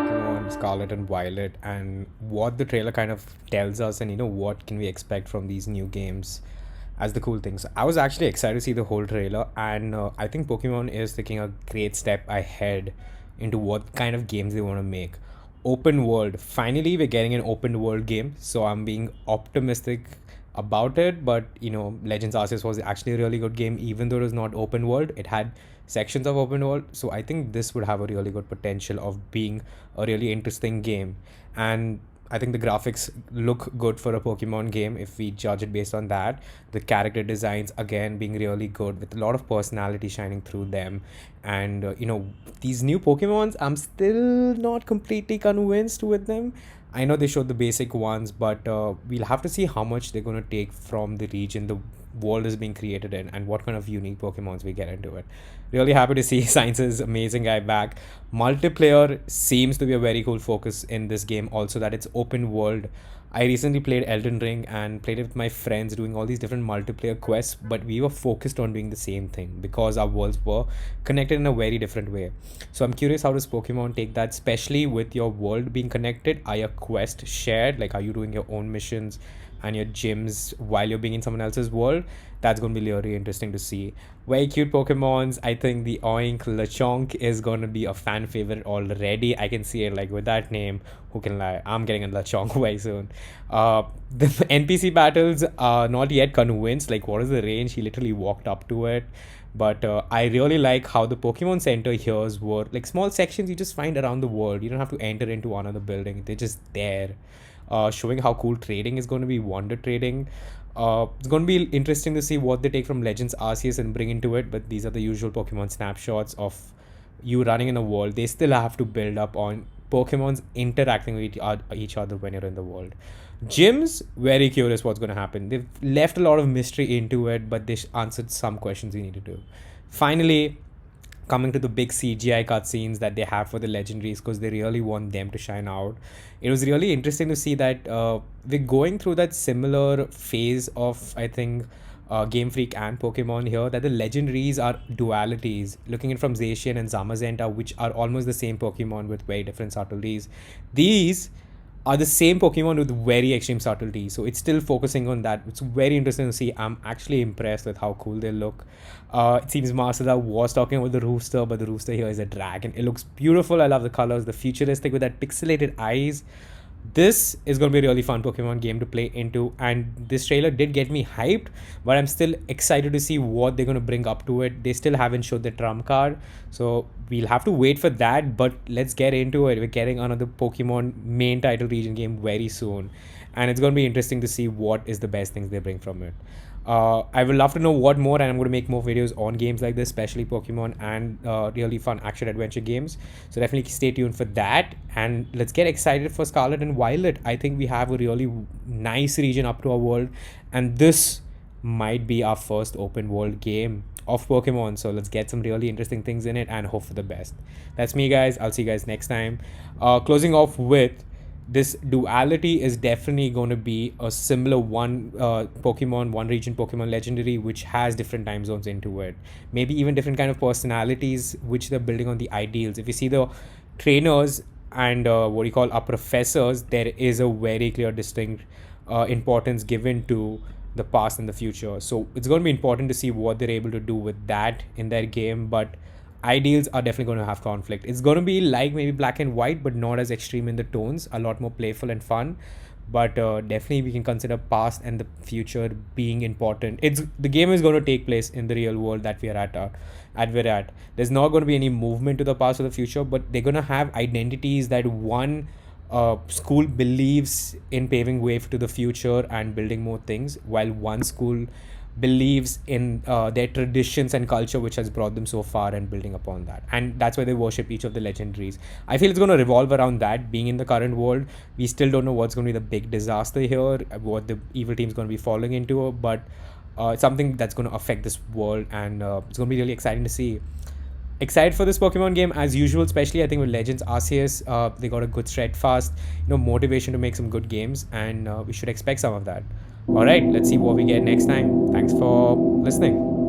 Pokemon Scarlet and Violet, and what the trailer kind of tells us, and what can we expect from these new games as the cool things. I was actually excited to see the whole trailer, and I think Pokemon is taking a great step ahead into what kind of games they want to make. Open world. Finally, we're getting an open world game, so I'm being optimistic about it. But Legends Arceus was actually a really good game, even though it was not open world. It had sections of open world, so I think this would have a really good potential of being a really interesting game. And I think the graphics look good for a Pokemon game if we judge it based on that. The character designs again being really good with a lot of personality shining through them. And these new Pokemons, I'm still not completely convinced with them. I know they showed the basic ones, but we'll have to see how much they're going to take from the region the world is being created in and what kind of unique Pokemons we get into it. Really happy to see Science's amazing guy back. Multiplayer seems to be a very cool focus in this game, also that it's open world. I recently played Elden Ring and played it with my friends doing all these different multiplayer quests, but we were focused on doing the same thing because our worlds were connected in a very different way. So I'm curious, how does Pokemon take that, especially with your world being connected? Are your quests shared? Like, are you doing your own missions and your gyms while you're being in someone else's world? That's going to be really interesting to see. Very cute Pokemons. I think the Oink Lechonk is going to be a fan favorite already. I can see it, like, with that name. Who can lie? I'm getting a Lechonk very soon. The NPC battles are not yet convinced. Like, what is the range? He literally walked up to it. But I really like how the Pokemon Center here's were like small sections you just find around the world. You don't have to enter into another building. They're just there, showing how cool trading is going to be, wonder trading. It's going to be interesting to see what they take from Legends Arceus and bring into it, but these are the usual Pokemon snapshots of you running in a world. They still have to build up on Pokemon's interacting with each other when you're in the world. Gyms, very curious what's going to happen. They've left a lot of mystery into it, but they answered some questions we need to do. Finally, coming to the big CGI cutscenes that they have for the legendaries because they really want them to shine out. It was really interesting to see that we're going through that similar phase of, I think, Game Freak and Pokemon here, that the legendaries are dualities, looking at from Zacian and Zamazenta, which are almost the same Pokemon with very different subtleties. These are the same Pokemon with very extreme subtlety. So it's still focusing on that. It's very interesting to see. I'm actually impressed with how cool they look. It seems Masada was talking about the rooster, but the rooster here is a dragon. It looks beautiful. I love the colors, the futuristic with that pixelated eyes. This is going to be a really fun Pokemon game to play into, and this trailer did get me hyped, but I'm still excited to see what they're going to bring up to it. They still haven't showed the trump card, so we'll have to wait for that, but let's get into it. We're getting another Pokemon main title region game very soon, and it's going to be interesting to see what is the best things they bring from it. I would love to know what more, and I'm going to make more videos on games like this, especially Pokemon and really fun action adventure games. So definitely stay tuned for that, and let's get excited for Scarlet and Violet. I think we have a really nice region up to our world, and this might be our first open world game of Pokemon. So let's get some really interesting things in it and hope for the best. That's me, guys. I'll see you guys next time. Closing off with, this duality is definitely going to be a similar one Pokemon, one region Pokemon legendary, which has different time zones into it. Maybe even different kind of personalities, which they're building on the ideals. If you see the trainers and what you call our professors, there is a very clear, distinct importance given to the past and the future. So it's going to be important to see what they're able to do with that in their game. But ideals are definitely going to have conflict. It's going to be like maybe black and white, but not as extreme in the tones, a lot more playful and fun. But definitely we can consider past and the future being important. It's the game is going to take place in the real world that we are at. There's not going to be any movement to the past or the future, but they're going to have identities that one school believes in paving way to the future and building more things, while one school believes in their traditions and culture, which has brought them so far, and building upon that. And that's why they worship each of the legendaries. I feel it's going to revolve around that. Being in the current world, we still don't know what's going to be the big disaster here, what the evil team's going to be falling into, but it's something that's going to affect this world, and it's going to be really exciting to see. Excited for this Pokemon game as usual, especially I think with Legends Arceus. They got a good steadfast motivation to make some good games, and we should expect some of that. All right, let's see what we get next time. Thanks for listening.